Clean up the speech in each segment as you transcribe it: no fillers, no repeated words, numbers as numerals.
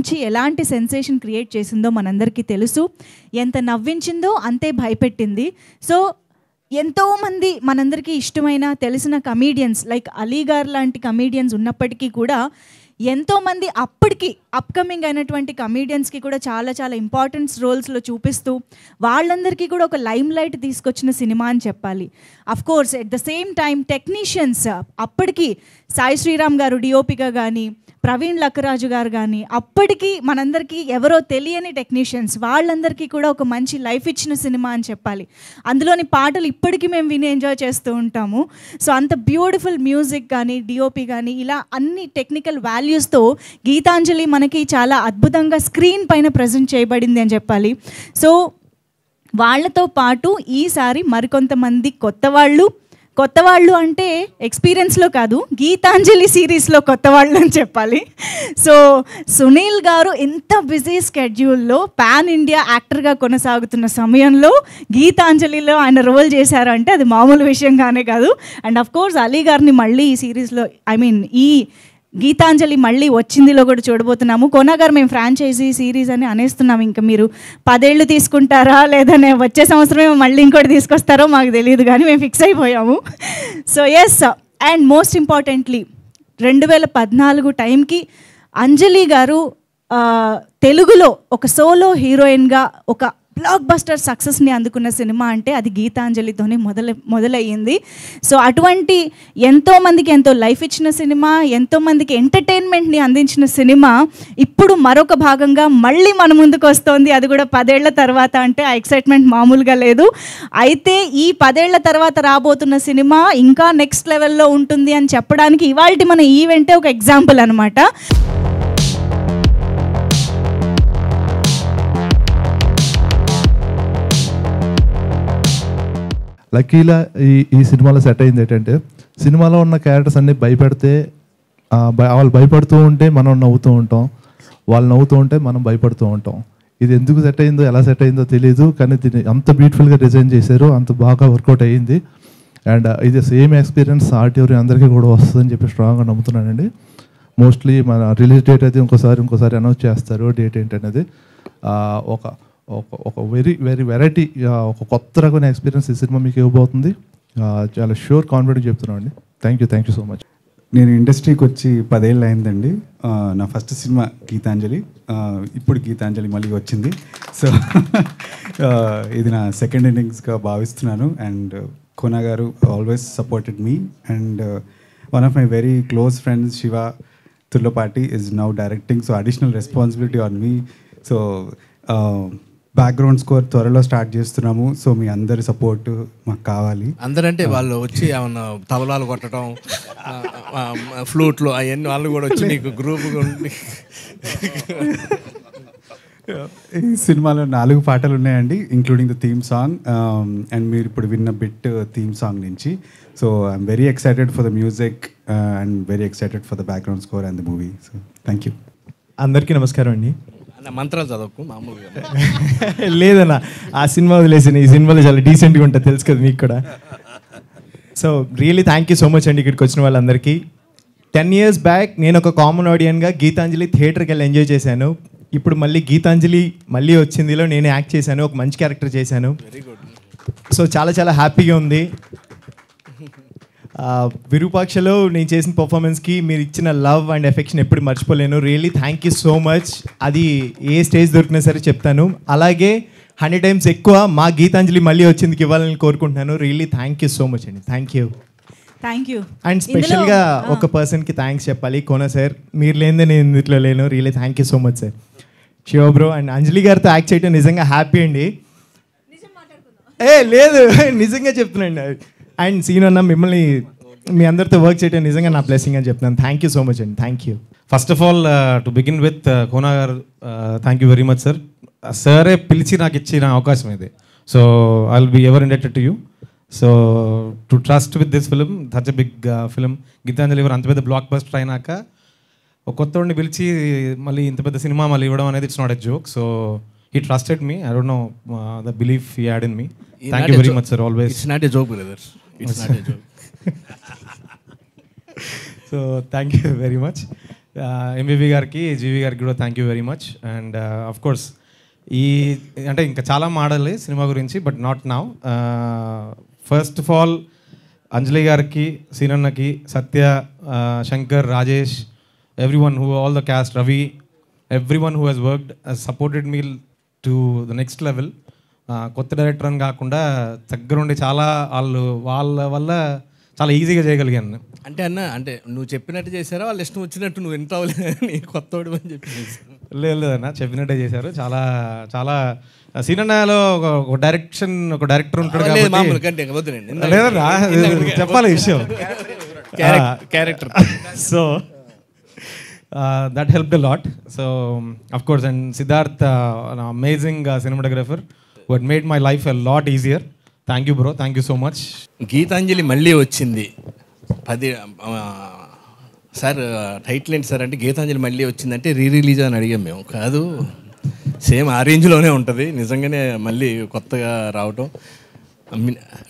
నుంచి ఎలాంటి sensation create చేసిందో మనందరికీ తెలుసు. ఎంత నవ్వించిందో అంతే భయపెట్టింది. సో ఎంతోమంది మనందరికీ ఇష్టమైన తెలిసిన కమీడియన్స్ లైక్ అలీ గారు లాంటి కమీడియన్స్ ఉన్నప్పటికీ కూడా ఎంతోమంది అప్పటికి అప్కమింగ్ అయినటువంటి కమీడియన్స్కి కూడా చాలా చాలా ఇంపార్టెంట్ రోల్స్లో చూపిస్తూ వాళ్ళందరికీ కూడా ఒక లైమ్ లైట్ తీసుకొచ్చిన సినిమా అని చెప్పాలి. Of course at the same time technicians అప్పటికి సాయి శ్రీరామ్ గారు డిఓపిగా కానీ, ప్రవీణ్ లక్కరాజు గారు కానీ, అప్పటికి మనందరికీ ఎవరో తెలియని టెక్నీషియన్స్ వాళ్ళందరికీ కూడా ఒక మంచి లైఫ్ ఇచ్చిన సినిమా అని చెప్పాలి. అందులోని పాటలు ఇప్పటికీ మేము విని ఎంజాయ్ చేస్తూ ఉంటాము. సో అంత బ్యూటిఫుల్ మ్యూజిక్ కానీ, డిఓపి కానీ, ఇలా అన్ని టెక్నికల్ వాల్యూస్తో గీతాంజలి మనకి చాలా అద్భుతంగా స్క్రీన్ పైన ప్రజెంట్ చేయబడింది అని చెప్పాలి. సో వాళ్ళతో పాటు ఈసారి మరికొంతమంది కొత్త వాళ్ళు అంటే ఎక్స్పీరియన్స్లో కాదు, గీతాంజలి సిరీస్లో కొత్త వాళ్ళు అని చెప్పాలి. సో సునీల్ గారు ఎంత బిజీ స్కెడ్యూల్లో పాన్ ఇండియా యాక్టర్గా కొనసాగుతున్న సమయంలో గీతాంజలిలో ఆయన రోల్ చేశారంటే అది మామూలు విషయంగానే కాదు. అండ్ అఫ్ కోర్స్ అలీ గారిని మళ్ళీ ఈ సిరీస్లో ఈ గీతాంజలి మళ్ళీ వచ్చిందిలో కూడా చూడబోతున్నాము. కోనా గారు మేము ఫ్రాంచైజీ సిరీస్ అని అనేస్తున్నాము, ఇంకా మీరు 10 ఏళ్ళు తీసుకుంటారా లేదనే వచ్చే సంవత్సరమే మళ్ళీ ఇంకోటి తీసుకొస్తారో మాకు తెలియదు, కానీ మేము ఫిక్స్ అయిపోయాము. So yes, and most importantly 2014 టైంకి అంజలి గారు తెలుగులో ఒక సోలో హీరోయిన్గా ఒక బ్లాక్ బస్టర్ సక్సెస్ని అందుకున్న సినిమా అంటే అది గీతాంజలితోనే మొదలయ్యింది. సో అటువంటి ఎంతోమందికి ఎంతో లైఫ్ ఇచ్చిన సినిమా, ఎంతోమందికి ఎంటర్టైన్మెంట్ని అందించిన సినిమా ఇప్పుడు మరొక భాగంగా మళ్ళీ మన ముందుకు వస్తోంది. అది కూడా 10 ఏళ్ల తర్వాత అంటే ఆ ఎక్సైట్మెంట్ మామూలుగా లేదు. అయితే ఈ 10 ఏళ్ల తర్వాత రాబోతున్న సినిమా ఇంకా నెక్స్ట్ లెవెల్లో ఉంటుంది అని చెప్పడానికి ఇవాల్టి మన ఈవెంటే ఒక ఎగ్జాంపుల్ అనమాట. లక్కీలా ఈ సినిమాలో సెట్ అయింది ఏంటంటే, సినిమాలో ఉన్న క్యారెక్టర్స్ అన్నీ భయపెడితే వాళ్ళు భయపడుతూ ఉంటే మనం నవ్వుతూ ఉంటాం, వాళ్ళు నవ్వుతూ ఉంటే మనం భయపడుతూ ఉంటాం. ఇది ఎందుకు సెట్ అయిందో ఎలా సెట్ అయిందో తెలియదు, కానీ దీన్ని అంత బ్యూటిఫుల్గా డిజైన్ చేశారు, అంత బాగా వర్కౌట్ అయ్యింది. అండ్ ఇది సేమ్ ఎక్స్పీరియన్స్ ఆర్టివరీ అందరికీ కూడా వస్తుందని చెప్పి స్ట్రాంగ్గా నమ్ముతున్నానండి. మోస్ట్లీ మన రిలీజ్ డేట్ అయితే ఇంకోసారి అనౌన్స్ చేస్తారు డేట్ ఏంటనేది. ఒక వెరైటీ ఒక కొత్త రకమైన ఎక్స్పీరియన్స్ ఈ సినిమా మీకు ఇవ్వబోతుంది. చాలా షూర్ కాన్ఫిడెంట్ చెప్తున్నాను అండి. Thank you so much. నేను ఇండస్ట్రీకి వచ్చి 10 ఏళ్ళు అయిందండి. నా ఫస్ట్ సినిమా గీతాంజలి, ఇప్పుడు గీతాంజలి మళ్ళీ వచ్చింది. సో ఇది నా సెకండ్ ఇన్నింగ్స్గా భావిస్తున్నాను. అండ్ కోనా గారు always supported me, and one of my very close friends Shiva Turlapati is now directing, so additional responsibility on me. So background score త్వరలో స్టార్ట్ చేస్తున్నాము. సో మీ అందరి సపోర్ట్ మాకు కావాలి. అందరంటే వాళ్ళు వచ్చి ఏమన్నా తబలాలు కొట్టడం, ఫ్లూట్లు అవన్నీ వాళ్ళు కూడా వచ్చి నీకు గ్రూప్గా ఉండి. ఈ సినిమాలో 4 పాటలు ఉన్నాయండి, including the theme song, and మీరు ఇప్పుడు విన్న బిట్ థీమ్ సాంగ్ నుంచి. So I'm very excited for the music and very excited for the background score and the movie. So thank you. అందరికీ నమస్కారం అండి. మంత్రాలు చదవకు మామూలుగా. లేదన్నా, ఆ సినిమా వదిలేసాను. ఈ సినిమాలో చాలా డీసెంట్గా ఉంటుంది, తెలుసు కదా మీకు కూడా. So really thank you so much అండి ఇక్కడికి వచ్చిన వాళ్ళందరికీ. 10 years బ్యాక్ నేను ఒక కామన్ ఆడియన్గా గీతాంజలి థియేటర్కి వెళ్ళి ఎంజాయ్ చేశాను. ఇప్పుడు మళ్ళీ గీతాంజలి మళ్ళీ వచ్చిందిలో నేను యాక్ట్ చేశాను, ఒక మంచి క్యారెక్టర్ చేశాను. సో చాలా చాలా హ్యాపీగా ఉంది. విరూపాక్షలో నేను చేసిన పర్ఫార్మెన్స్కి మీరు ఇచ్చిన లవ్ అండ్ ఎఫెక్షన్ ఎప్పుడు మర్చిపోలేను. Really thank you so much. అది ఏ స్టేజ్ దొరికినా సరే చెప్తాను. అలాగే 100 times ఎక్కువ మా గీతాంజలి మళ్ళీ వచ్చిందికి ఇవ్వాలని కోరుకుంటున్నాను. Really thank you so much అండి. Thank you. అండ్ స్పెషల్గా ఒక పర్సన్కి థ్యాంక్స్ చెప్పాలి, కోనా సార్. మీరు లేనిదే నేను ఇందులో లేను. Really thank you so much sir. Shiva bro and Anjali గారితో యాక్ట్ చేయడం నిజంగా హ్యాపీ అండి. లేదు నిజంగా చెప్తున్నాండి. అండ్ సీన్ అన్న మిమ్మల్ని మీ అందరితో వర్క్ చేయడం నిజంగా నా బ్లెస్సింగ్ అని చెప్తున్నాను. థ్యాంక్ యూ సో మచ్ అండి. Thank you. First of all to begin with Kona గారు, thank you very much sir. సరే పిలిచి నాకు ఇచ్చిన అవకాశం ఇది. So I will be ever indebted to you. So to trust with this film, such a big film. Geetanjali ఎవరు అంత పెద్ద బ్లాక్ బస్టర్ అయినాక ఒక కొత్త వాడిని పిలిచి మళ్ళీ ఇంత పెద్ద సినిమా మళ్ళీ ఇవ్వడం అనేది it's not a joke. So he trusted me. I don't know the belief he had in me. Thank you very much sir, always. It's not a joke brother, it's not a joke. So thank you very much. MVV గారికి, GV గారికి కూడా thank you very much. And of course ఈ అంటే ఇంకా చాలా మాడాలి సినిమా గురించి, but not now. First of all Anjali గారికి, సీనన్నకి, Satya, Shankar, Rajesh, everyone who, all the cast, Ravi, everyone who has worked has supported me to the next level. కొత్త డైరెక్టర్ అని కాకుండా దగ్గరుండి చాలా వాళ్ళ వల్ల చాలా ఈజీగా చేయగలిగాను. అంటే అన్న, అంటే నువ్వు చెప్పినట్టు చేశారా, వాళ్ళు ఇష్టం వచ్చినట్టు నువ్వు వింటావులే నీ కొత్తవాడు అని చెప్పి? లేదన్న, చెప్పినట్టే చేశారు. చాలా చాలా సీనన్నలో ఒక డైరెక్టర్ ఉంటాడు లేదన్నా, చెప్పాలి విషయం. Character so that helped a lot. So of course, and Siddharth, an amazing cinematographer who had made my life a lot easier. Thank you bro, thank you so much. Geethanjali Malli Vachindi 10 sir title ఏంటి sir అంటే గీతాంజలి మళ్ళీ వచ్చిందంటే release అని అడిగాం మేము. కాదు, same ఆ రేంజ్లోనే ఉంటుంది, నిజంగానే మళ్ళీ కొత్తగా రావటం.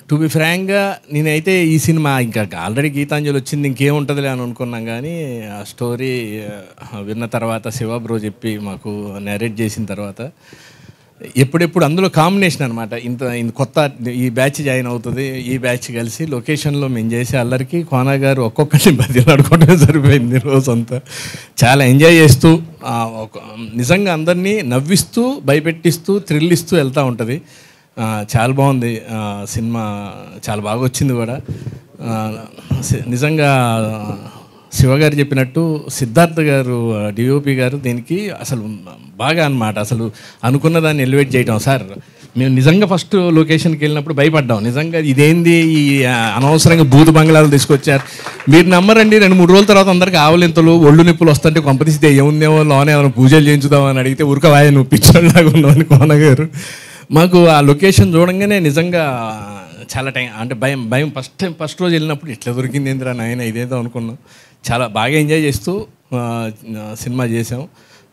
టు బి ఫ్రాంక్గా నేనైతే ఈ సినిమా ఇంకా ఆల్రెడీ గీతాంజలి వచ్చింది ఇంకేముంటుందిలే అని అనుకున్నాం, కానీ ఆ స్టోరీ విన్న తర్వాత శివ బ్రో చెప్పి మాకు నరేట్ చేసిన తర్వాత ఎప్పుడెప్పుడు అందులో కాంబినేషన్ అనమాట. ఇంత కొత్త ఈ బ్యాచ్ జాయిన్ అవుతుంది, ఈ బ్యాచ్ కలిసి లొకేషన్లో మేము చేసే అల్లరికి కోనా గారు ఒక్కొక్కరిని బదిలాడుకోవడమే సరిపోయింది రోజంతా. చాలా ఎంజాయ్ చేస్తూ నిజంగా అందరినీ నవ్విస్తూ, భయపెట్టిస్తూ, థ్రిల్ ఇస్తూ వెళ్తూ ఉంటుంది. చాలా బాగుంది సినిమా, చాలా బాగా వచ్చింది కూడా. నిజంగా శివగారు చెప్పినట్టు సిద్ధార్థ్ గారు డిఓపి గారు దీనికి అసలు బాగా అన్నమాట, అసలు అనుకున్న దాన్ని ఎలివేట్ చేయటం. సార్ మేము నిజంగా ఫస్ట్ లొకేషన్కి వెళ్ళినప్పుడు భయపడ్డాం, నిజంగా ఇదేంది ఈ అనవసరంగా బూతు బంగ్లాలు తీసుకొచ్చారు. మీరు నమ్మరండి, 2-3 రోజుల తర్వాత అందరికీ ఆవలింతలు, ఒళ్ళు నొప్పులు వస్తుంటే కొంపతీస్తే ఏముందేమో లోనే ఏమైనా పూజలు చేయించుదామని అడిగితే ఉరకవాయ నువ్వు పిచ్చోళ్ళలాగా ఉన్నామని కోనగారు. మాకు ఆ లొకేషన్ చూడంగానే నిజంగా చాలా టైం అంటే భయం ఫస్ట్ రోజు వెళ్ళినప్పుడు ఇట్లా దొరికింది ఏందిరా నాయన ఇదేదో అనుకున్నాం. చాలా బాగా ఎంజాయ్ చేస్తూ సినిమా చేసాం,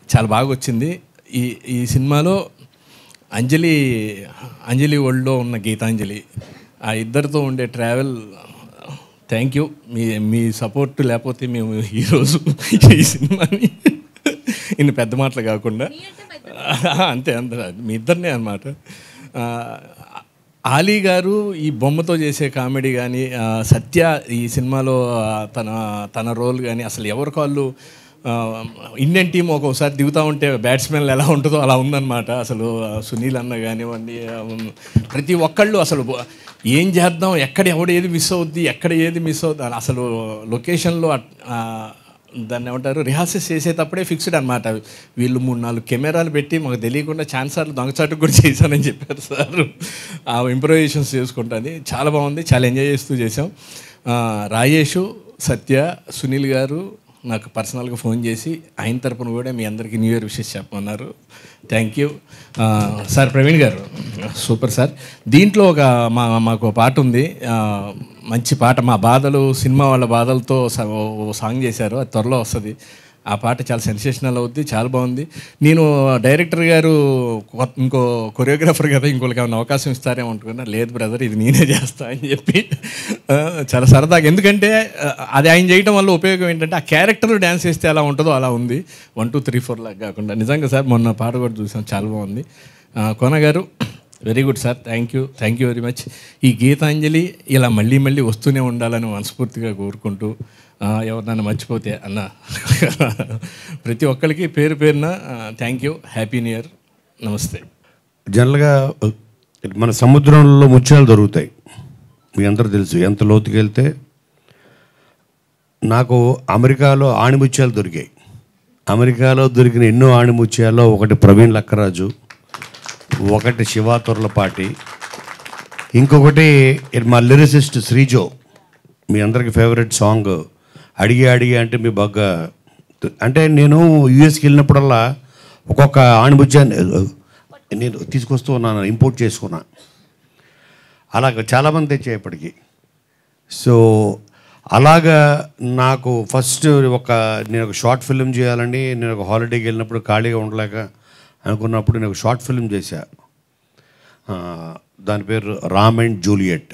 చాలా బాగా వచ్చింది. ఈ సినిమాలో అంజలి వరల్డ్లో ఉన్న గీతాంజలి, ఆ ఇద్దరితో ఉండే travel, thank you. Me support లేకపోతే మేము ఈరోజు ఈ సినిమాని ఇన్ని పెద్ద మాటలు కాకుండా అంతే మీ ఇద్దరినే అన్నమాట. ఆలీ గారు ఈ బొమ్మతో చేసే కామెడీ కానీ, సత్య ఈ సినిమాలో తన రోల్ కానీ, అసలు ఎవరి కాళ్ళు ఇండియన్ టీం ఒక్కొక్కసారి దిగుతూ ఉంటే బ్యాట్స్మెన్లు ఎలా ఉంటుందో అలా ఉందన్నమాట. అసలు సునీల్ అన్న కానివ్వండి, ప్రతి ఒక్కళ్ళు అసలు ఏం చేద్దాం, ఎక్కడ ఏది మిస్ అవుద్ది, ఎక్కడ ఏది మిస్ అవుద్ది, అసలు లొకేషన్లో దాన్ని ఏమంటారు రిహార్సల్స్ చేసేటప్పుడే ఫిక్స్డ్ అనమాట. వీళ్ళు 3-4 కెమెరాలు పెట్టి మాకు తెలియకుండా ఛాన్సార్లు దొంగచాటుకు కూడా చేశానని చెప్పారు సార్. ఆ ఇంప్రూవైజేషన్స్ చేసుకుంటుంది, చాలా బాగుంది, చాలా ఎంజాయ్ చేస్తూ చేసాం. రాజేష్, సత్య, సునీల్ గారు నాకు పర్సనల్గా ఫోన్ చేసి ఆయన తరపున కూడా మీ అందరికీ న్యూ ఇయర్ విషెస్ చెప్పమన్నారు. Thank you sir. ప్రవీణ్ గారు సూపర్ సార్. దీంట్లో మాకు పాట ఉంది, మంచి పాట, మా బాధలు సినిమా వాళ్ళ బాధలతో సాంగ్ చేశారు, అది త్వరలో వస్తుంది. ఆ పాట చాలా సెన్సేషనల్ అవుద్ది, చాలా బాగుంది. నేను డైరెక్టర్ గారు ఇంకో కొరియోగ్రాఫర్ కదా ఇంకోళ్ళకి ఏమైనా అవకాశం ఇస్తారేమో అనుకున్నా, లేదు బ్రదర్ ఇది నేనే చేస్తా అని చెప్పి చాలా సరదాగా, ఎందుకంటే అది ఆయన చేయడం వల్ల ఉపయోగం ఏంటంటే ఆ క్యారెక్టర్ డ్యాన్స్ చేస్తే ఎలా ఉంటుందో అలా ఉంది, 1 2 3 4 లాగా కాకుండా. నిజంగా సార్ మొన్న పాట కూడా చూసాం, చాలా బాగుంది. కోన గారు very good sir, thank you very much. ఈ గీతాంజలి ఇలా మళ్ళీ వస్తూనే ఉండాలని మనస్ఫూర్తిగా కోరుకుంటూ, ఎవరినైనా మర్చిపోతే అన్న ప్రతి ఒక్కరికి పేరున thank you, happy new year, నమస్తే. జనరల్గా మన సముద్రంలో ముత్యాలు దొరుకుతాయి, మీ అందరూ తెలుసు. ఎంత లోతుకి వెళ్తే నాకు అమెరికాలో ఆణిముత్యాలు దొరికాయి. అమెరికాలో దొరికిన ఎన్నో ఆణిముత్యాల్లో ఒకటి ప్రవీణ్ లక్కరాజు, ఒకటి శివ తొర్లపాటి, ఇంకొకటి మా లిరిసిస్ట్ శ్రీజో. మీ అందరికి ఫేవరెట్ సాంగ్ అడిగి అంటే మీ బాగా అంటే నేను యూఎస్కి వెళ్ళినప్పుడల్లా ఒక్కొక్క ఆణిముత్యాన్ని నేను తీసుకొస్తూ ఉన్నాను, ఇంపోర్ట్ చేసుకున్నా. అలాగ చాలామంది తెచ్చేపటికి. సో అలాగా నాకు ఫస్ట్ నేను ఒక షార్ట్ ఫిల్మ్ చేయాలని నేను ఒక హాలిడేకి వెళ్ళినప్పుడు ఖాళీగా ఉండలేక అనుకున్నప్పుడు నేను ఒక షార్ట్ ఫిల్మ్ చేశా, దాని పేరు రామ్ అండ్ జూలియట్.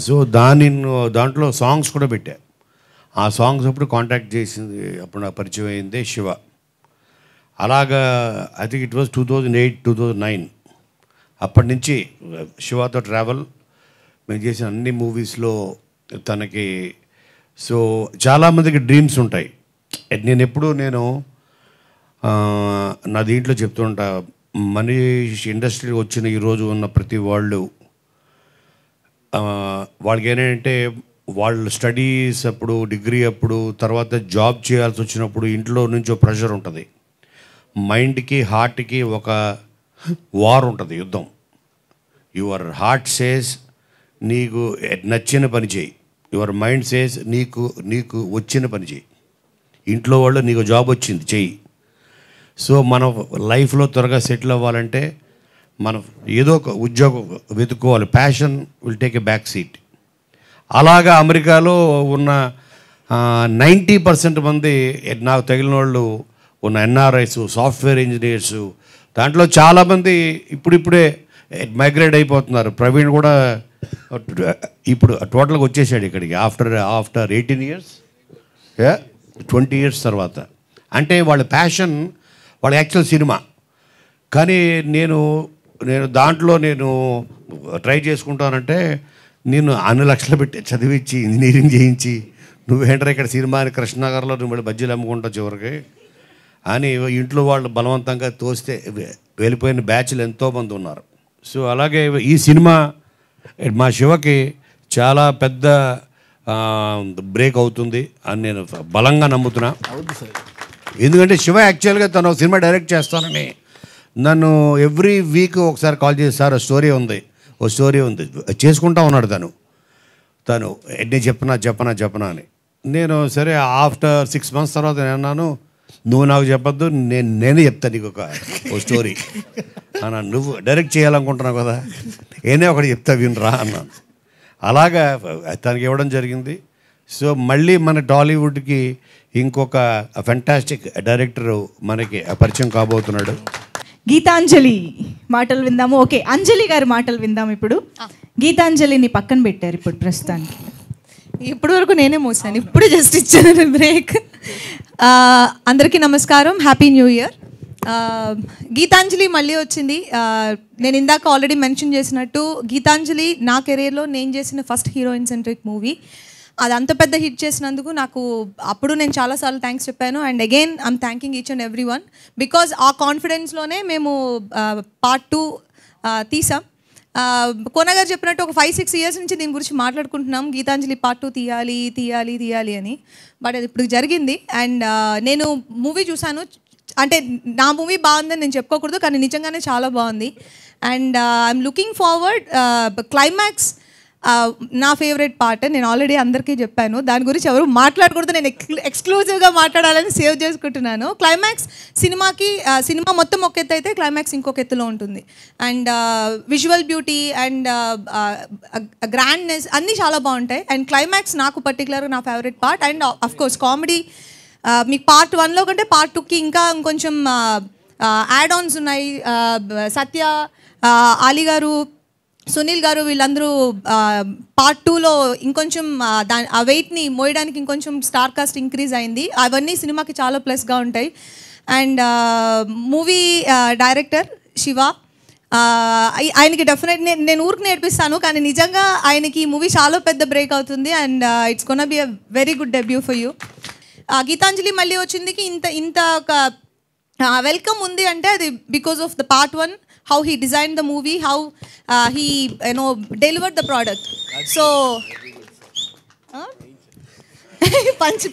సో దాంట్లో సాంగ్స్ కూడా పెట్టా. ఆ సాంగ్స్ అప్పుడు కాంటాక్ట్ చేసింది, అప్పుడు నాకు పరిచయం అయిందే శివ. అలాగా ఐ థింక్ ఇట్ వాజ్ 2008, 2009. అప్పటి నుంచి శివతో ట్రావెల్, మేము చేసిన అన్ని మూవీస్లో తనకి. సో చాలామందికి డ్రీమ్స్ ఉంటాయి. నేను ఎప్పుడూ నా దీంట్లో చెప్తుంటా, మనీష్ ఇండస్ట్రీ వచ్చిన ఈరోజు ఉన్న ప్రతి వాళ్ళు వాళ్ళకి ఏంటంటే వాళ్ళు స్టడీస్ అప్పుడు, డిగ్రీ అప్పుడు, తర్వాత జాబ్ చేయాల్సి వచ్చినప్పుడు ఇంట్లో నుంచి ఒక ప్రెషర్ ఉంటుంది. మైండ్కి హార్ట్కి ఒక వార్ ఉంటుంది, యుద్ధం. యువర్ హార్ట్ సేస్ నీకు నచ్చిన పని చేయి, యువర్ మైండ్ సేస్ నీకు వచ్చిన పని చేయి. ఇంట్లో వాళ్ళు నీకు జాబ్ వచ్చింది చెయ్యి. సో మనం లైఫ్లో త్వరగా సెటిల్ అవ్వాలంటే మనం ఏదో ఒక ఉద్యోగం వెతుక్కోవాలి. Passion will take a back seat. అలాగా అమెరికాలో ఉన్న 90% మంది నాకు తగిలిన వాళ్ళు ఉన్న ఎన్ఆర్ఐస్, సాఫ్ట్వేర్ ఇంజనీర్స్, దాంట్లో చాలామంది ఇప్పుడిప్పుడే మైగ్రేట్ అయిపోతున్నారు. ప్రవీణ్ కూడా ఇప్పుడు టోటల్గా వచ్చేసాడు ఇక్కడికి ఆఫ్టర్ 18 years, 20 years తర్వాత. అంటే వాళ్ళ ప్యాషన్, వాళ్ళ యాక్చువల్ సినిమా. కానీ నేను దాంట్లో ట్రై చేసుకుంటానంటే నేను అన్ని లక్షలు పెట్టి చదివించి ఇంజనీరింగ్ చేయించి నువ్వేంటారా ఇక్కడ సినిమా అని కృష్ణనగర్లో నువ్వు మళ్ళీ బజ్జీలు అమ్ముకుంటావు చివరికి అని ఇంట్లో వాళ్ళు బలవంతంగా తోస్తే వెళ్ళిపోయిన బ్యాచ్లు ఎంతోమంది ఉన్నారు. సో అలాగే ఈ సినిమా మా శివకి చాలా పెద్ద బ్రేక్ అవుతుంది అని నేను బలంగా నమ్ముతున్నా. ఎందుకంటే శివ యాక్చువల్గా తను సినిమా డైరెక్ట్ చేస్తానని నన్ను ఎవ్రీ వీక్ ఒకసారి కాల్ చేసి, సార్ ఓ స్టోరీ ఉంది చేసుకుంటా ఉన్నాడు తను నేను చెప్పనా అని. నేను సరే ఆఫ్టర్ 6 months తర్వాత నేను అన్నాను, నువ్వు నాకు చెప్పొద్దు, నేనే చెప్తాను నీకు ఓ స్టోరీ అన్నా. నువ్వు డైరెక్ట్ చేయాలనుకుంటున్నావు కదా, నేనే ఒకటి చెప్తా వినరా అన్నాను. అలాగా తనకి ఇవ్వడం జరిగింది. సో మళ్ళీ మన టాలీవుడ్కి ఇంకొక ఫెంటాస్టిక్ డైరెక్టర్ మనకి పరిచయం కాబోతున్నాడు. గీతాంజలి మాటలు విందాము. ఓకే, అంజలి గారి మాటలు విందాం ఇప్పుడు. గీతాంజలిని పక్కన పెట్టారు ఇప్పుడు ప్రస్తుతానికి. ఇప్పటి వరకు నేనే మోసాను, ఇప్పుడు జస్ట్ ఇచ్చాను బ్రేక్. అందరికీ నమస్కారం, happy new year. Gitanjali Malli వచ్చింది. నేను ఇందాక ఆల్రెడీ మెన్షన్ చేసినట్టు గీతాంజలి నా కెరీర్లో నేను చేసిన ఫస్ట్ హీరోయిన్ సెంట్రిక్ మూవీ. అది అంత పెద్ద హిట్ చేసినందుకు నాకు అప్పుడు నేను చాలాసార్లు థ్యాంక్స్ చెప్పాను. And again I'm thanking each and every one, because ఆ కాన్ఫిడెన్స్లోనే మేము Part 2 తీసాం. కోన గారు చెప్పినట్టు ఒక 5-6 years నుంచి దీని గురించి మాట్లాడుకుంటున్నాం, గీతాంజలి Part 2 తీయాలి అని. బట్ అది ఇప్పుడు జరిగింది. అండ్ నేను మూవీ చూశాను. అంటే నా మూవీ బాగుందని నేను చెప్పుకోకూడదు, కానీ నిజంగానే చాలా బాగుంది. And I'm looking forward. Climax నా ఫేవరెట్ పార్ట్. నేను ఆల్రెడీ అందరికీ చెప్పాను, దాని గురించి ఎవరు మాట్లాడకూడదు, నేను ఎక్స్క్లూజివ్గా మాట్లాడాలని సేవ్ చేసుకుంటున్నాను. క్లైమాక్స్ సినిమా మొత్తం ఒక ఎత్తు అయితే క్లైమాక్స్ ఇంకొక ఎత్తులో ఉంటుంది. And visual beauty and grandness అన్నీ చాలా బాగుంటాయి. అండ్ క్లైమాక్స్ నాకు పర్టికులర్గా నా favourite part. And of course comedy మీకు Part 1లో కంటే Part 2కి ఇంకా ఇంకొంచెం యాడ్ ఆన్స్ ఉన్నాయి. సత్య, ఆలీ గారు, సునీల్ గారు వీళ్ళందరూ Part 2లో ఇంకొంచెం ఆ వెయిట్ని మోయడానికి ఇంకొంచెం స్టార్ కాస్ట్ ఇంక్రీజ్ అయింది. అవన్నీ సినిమాకి చాలా ప్లస్గా ఉంటాయి. అండ్ మూవీ డైరెక్టర్ శివ, ఆయనకి డెఫినెట్ నేను ఊరికి నేర్పిస్తాను, కానీ నిజంగా ఆయనకి ఈ మూవీ చాలా పెద్ద బ్రేక్ అవుతుంది. And it's gonna be a very good debut for you. Geethanjali Malli వచ్చిందికి ఇంత ఒక వెల్కమ్ ఉంది అంటే అది because of the Part 1, how he designed the movie, how he delivered the product. So punch.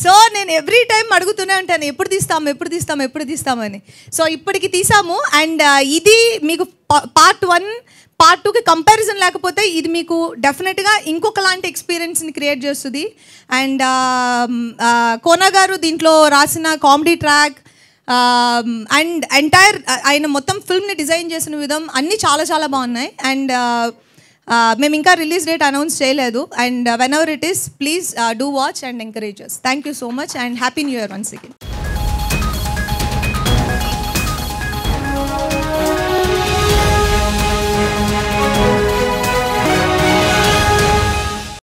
So నేను ఎవ్రీ టైం అడుగుతూనే ఉంటాను, ఎప్పుడు తీస్తామని. సో ఇప్పటికి తీసాము. అండ్ ఇది మీకు Part 1 Part 2కి కంపారిజన్ లేకపోతే ఇది మీకు డెఫినెట్గా ఇంకొకలాంటి ఎక్స్పీరియన్స్ని క్రియేట్ చేస్తుంది. అండ్ కోన గారు దీంట్లో రాసిన కామెడీ ట్రాక్ అండ్ ఎంటైర్ ఆయన మొత్తం ఫిల్మ్ని డిజైన్ చేసిన విధం అన్నీ చాలా చాలా బాగున్నాయి. అండ్ మేము ఇంకా రిలీజ్ డేట్ అనౌన్స్ చేయలేదు. And when ever it is, please do watch and encourage us. Thank you so much and happy new year once again.